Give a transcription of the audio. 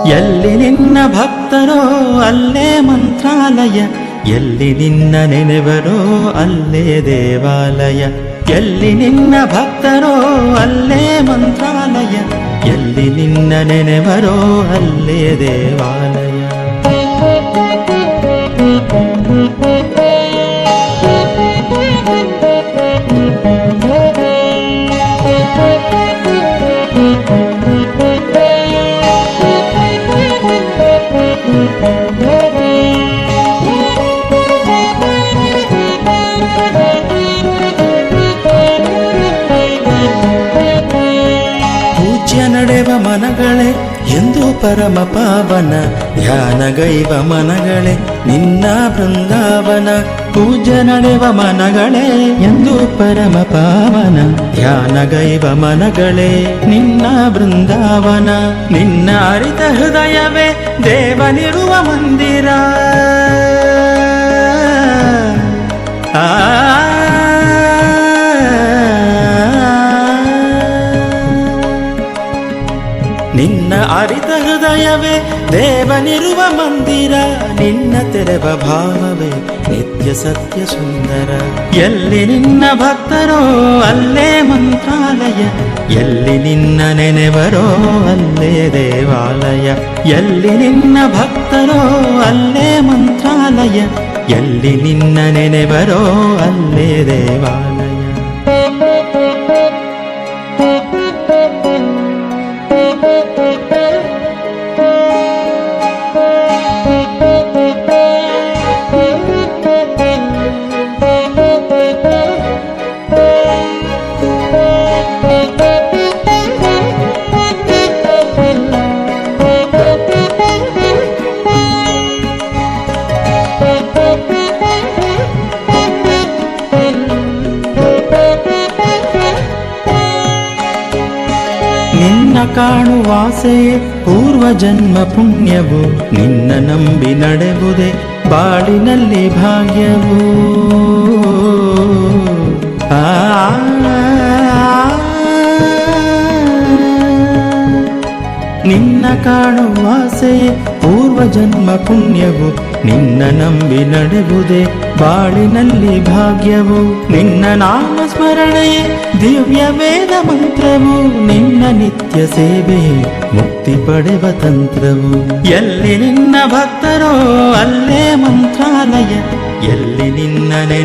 ಎಲ್ಲಿ ನಿನ್ನ ಭಕ್ತರೋ ಅಲ್ಲೇ ಮಂತ್ರಾಲಯ, ಎಲ್ಲಿ ನಿನ್ನ ನೆನೆವರೋ ಅಲ್ಲೇ ದೇವಾಲಯ. ಎಲ್ಲಿ ನಿನ್ನ ಭಕ್ತರೋ ಅಲ್ಲೇ ಮಂತ್ರಾಲಯ, ಎಲ್ಲಿ ನಿನ್ನ ನೆನೆವರೋ ಅಲ್ಲೇ ದೇವಾಲಯ. ಪೂಜ್ಯ ನಡೆವ ಮನಗಳೇ ಎಂದು ಪರಮ ಪಾವನ, ಧ್ಯಾನಗೈವ ಮನಗಳೇ ನಿನ್ನ ಬೃಂದಾವನ. ಪೂಜ್ಯ ನಡೆವ ಮನಗಳೇ ಎಂದು ಪರಮ ಪಾವನ, ಧ್ಯಾನಗೈವ ಮನಗಳೇ ನಿನ್ನ ಬೃಂದಾವನ. ನಿನ್ನ ಅರಿತ ಹೃದಯವೇ ದೇವನಿರುವ ಮಂದಿರ. ನಿನ್ನ ಅರಿತ ಹೃದಯವೇ ದೇವನಿರುವ ಮಂದಿರ, ನಿನ್ನ ತೆರೆವ ಭಾವವೇ ನಿತ್ಯ ಸತ್ಯ ಸುಂದರ. ಎಲ್ಲಿ ನಿನ್ನ ಭಕ್ತರೋ ಅಲ್ಲೇ ಮಂತ್ರಾಲಯ, ಎಲ್ಲಿ ನಿನ್ನ ನೆನೆವರೋ ಅಲ್ಲೇ ದೇವಾಲಯ. ಎಲ್ಲಿ ನಿನ್ನ ಭಕ್ತರೋ ಅಲ್ಲೇ ಮಂತ್ರಾಲಯ, ಎಲ್ಲಿ ನಿನ್ನ ನೆನೆವರೋ ಅಲ್ಲೇ ದೇವಾಲಯ. ನಿನ್ನ ಕಾಣುವಾಸೆಯೇ ಪೂರ್ವ ಜನ್ಮ ಪುಣ್ಯವು, ನಿನ್ನ ನಂಬಿ ನಡೆವುದೇ ಬಾಳಿನಲ್ಲಿ ಭಾಗ್ಯವು. ನಿನ್ನ ಕಾಣುವಾಸೆಯೇ ಪೂರ್ವ ಜನ್ಮ ಪುಣ್ಯವು, ನಿನ್ನ ನಂಬಿ ನಡೆವುದೇ ಬಾಳಿನಲ್ಲಿ ಭಾಗ್ಯವು. ನಿನ್ನ ನಾಮ ಸ್ಮರಣೆಯೇ ದಿವ್ಯ ವೇದ ಮಂತ್ರವು, ನಿನ್ನ ನಿತ್ಯ ಸೇವೆ ಮುಕ್ತಿ ಪಡೆವ ತಂತ್ರವು. ಎಲ್ಲಿ ನಿನ್ನ ಭಕ್ತರೋ ಅಲ್ಲೇ ಮಂತ್ರಾಲಯ, ಎಲ್ಲಿ ನಿನ್ನ ನೆನೆ